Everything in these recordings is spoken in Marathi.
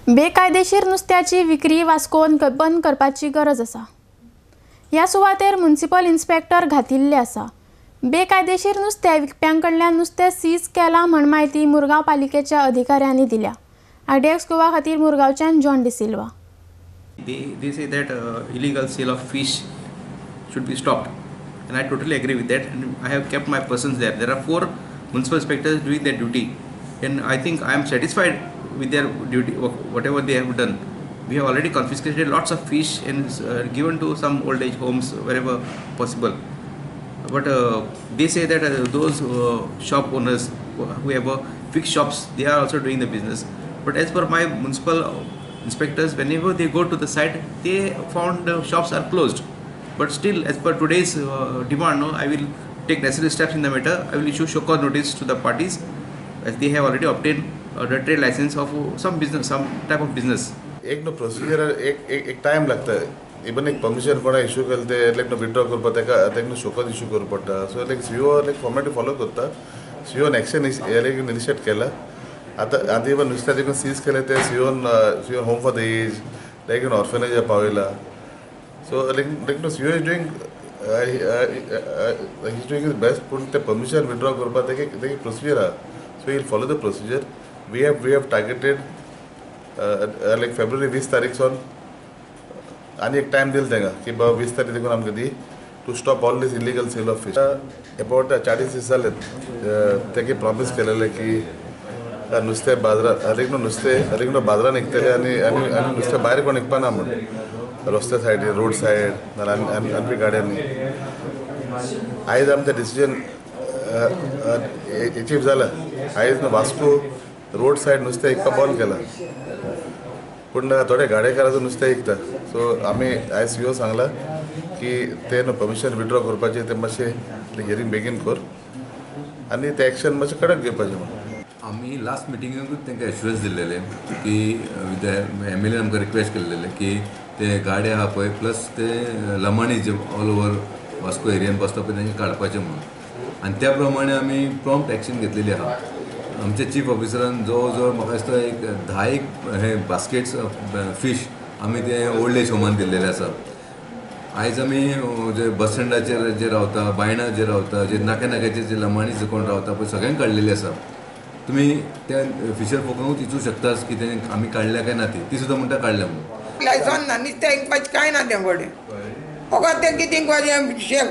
बेकायदेशीर नुस्त्याची विक्री वास्कोन बंद करपाची गरज आसा। ह्या सुवातेर म्युनिसिपल इन्स्पेक्टर घातिल्ले आसा। बेकायदेशीर नुस्तें विकप्यांकडल्यान नुस्तें सीज केलां म्हण म्हायती मुरगांव पालिकेच्या अधिकाऱ्यांनी दिल्या। IDX गोवा खातीर मुरगांवच्यान John D'Silva. They say that illegal sale of fish should be stopped, and I totally agree with that. And I have kept my persons there. There are 4 municipal inspectors doing their duty, and I think I am satisfied with their duty, whatever they have done. We have already confiscated lots of fish and given to some old age homes wherever possible. But they say that those shop owners who have fixed shops, they are also doing the business. But as per my municipal inspectors, whenever they go to the site, they found the shops are closed. But still, as per today's demand, I will take necessary steps in the matter. I will issue show cause notice to the parties, as they have already obtained the trade license of some business, some type of business. एक नो प्रोसिजर एक टाइम लागता। इवन एक परमिशन कोणा इश्यू केलें ते लायक नो विड्रॉ करपा तेका शो कॉज इश्यू करपा पडटा। So like CO like format follow करता। सीओ एक्शन लायक इनिशिएट केला। आता इवन नुस्तें देखून सीज केलें ते CO home for the age like in orphanage पावयला। So like no CO is doing is best, पूण ते परमिशन विड्रॉ करपा तेगे प्रोसिजर आहा। So he follow the procedure. We have targeted like फेब्रुवारी 20 तारीख सोन आनी एक टाइम दिल तेंगा की बाबा 20 तारीख देखून आमकां दी to stop all this illegal sale of fish. About 40 दीस जाले तेगे प्रॉमिस केलेले की नुस्तें बाजारात अरेक नो बाजारात विकतले आनी नुस्तें भायर कोण विकपाना म्हण रस्त्या सायडीर रोड सायड आनी गाड्यांनी। आयज आमचें डिसिजन अचीव जाला। आयज वास्को रोड सायड नुस्तें विकपा बंद केला, पूण थोडे गाडेकाराचो नुस्तें विकता। सो आमी आयज सीओ सांगला की ते न्हू परमिशन विड्रॉ करपाचें ते मातशें हियरींग बेगीन कर आनी ते एक्शन मातशें कडक घेवपाचें म्हणून। आम्ही लास्ट मिटिंगेकूच तांकां एश्युरन्स दिल्लेले की MLA आमकां रिक्वेस्ट केल्लेले की ते गाडे आहा पळय प्लस ते लमाणी जे ऑल ओवर वास्को एरियान बसता पळय तांकां काडपाचें म्हणून। आनी त्या प्रमाणे आमी प्रॉम्प्ट एक्शन घेतलेली आहा। आमच्या चीफ ऑफिसरान जवळ जवळ म्हाका दिसता एक 10 हे बास्केट्स फीश आमी ते ओल्ड एज होमान दिल्लेले आसा। आयज आमी जे बस स्टँडाचेर जे रावता, बायणां जे रावता, जे नाक्या नाक्याचेर जे लमाणी जे कोण रावता पळय सगळ्यांक काडलेली आसा। तुम्ही त्या फिशर फोकांकूच विचारूं शकतात की ते आमी काडल्या काय ना ती सुद्दां म्हणटा काडल्या म्हणून। लायसन ना नुस्तें विकपाचें कांय ना तें कडेन। फकत तें कितें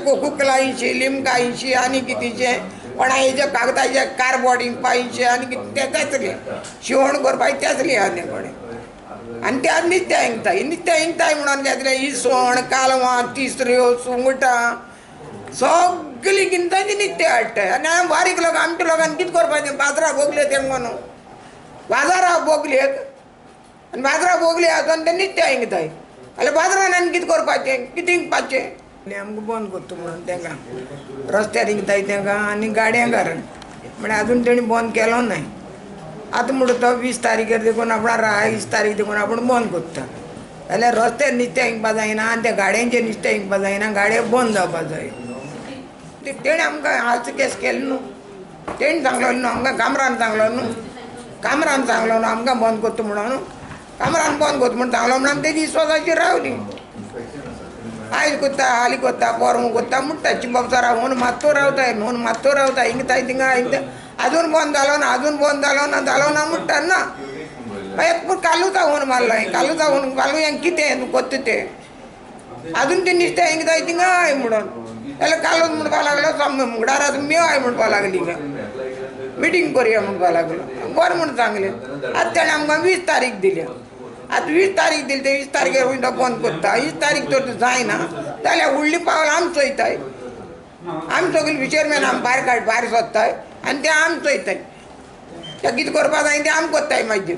कोकोकला 80, लिमका 80 आनी कितेंचें कोणा हेजे कागदाचे कार्डबोर्ड विकपाचें आनी कितें तेचले शिवण करपाचें तेचले आहा तें कडेन। आनी ते आज नुस्तें विकताय म्हणून घेतलें इसवण, कालवां, तिसऱ्यो, सुंगटां सगळीं किंता ती नुस्तें हाडटाय। आनी हांवें बारीक लोक आमच्या लोकांनी कितें करपाचें? बाजरा बोगले तेंको न्हू बाजारा बोगलेक आनी बाजरा बोगले आसून ते नुस्तें विकताय। जाल्यार बाजारान आनी कितें करपाचें? कितें विकपाचें? आमकां बंद करता म्हणून तेंकां रस्त्यार विकताय तेंकां आनी गाड्यांक कारण म्हळ्यार आजून तेणी बंद केलो नाय। आतां म्हणटा तो 20 तारीखेर देखून आपण 20 तारीख देखून आपण बंद करता। जाल्यार रस्त्यार नुस्तें विकपा जायना आनी त्या गाड्यांचेर नुस्तें विकपा जायना, गाडये बंद जावपा जाय। तेणें आमकां आज केस केलें न्हू, तेणें सांगलो न्हू आमकां कामरान सांगलो न्हू, कामरान सांगलो न्हू आमकां बंद करता म्हणून। कामरान बंद करता म्हणून सांगलो म्हणून तेजी विश्वासाचेर रावली। आयज करता, हालीं करता, परमो करता म्हणटा चिंबप सरा म्हूण मात्तो रावताय म्हूण मात्तो रावताय हिंगताय थिंगा आजून बंद जालो ना म्हणटा ना। पूण कालूच आव्हान मारलो कालूच आव्हान कालू हें कितें करता तें आजून ते नुस्तें हिंगताय थिंगा आय म्हणून। जाल्यार कालूच म्हणपा लागलो मुगडार मेव आय म्हणपा लागली मिटींग करुया म्हणपा लागलो। बरें म्हूण सांगलें। आतां तेणें आमकां 20 तारीख दिल्या। आतां 20 तारीख दिली ते 20 तारखेर वयता बंद करता। 20 तारीख तर जायना जाल्यार उरली पावल आमी चोयताय। आमी सगळीं फिशरमॅन आमी भायर सोदताय आनी ते आमी चोयताय। ते कितें करपा जाय तें आमी करताय मागीर।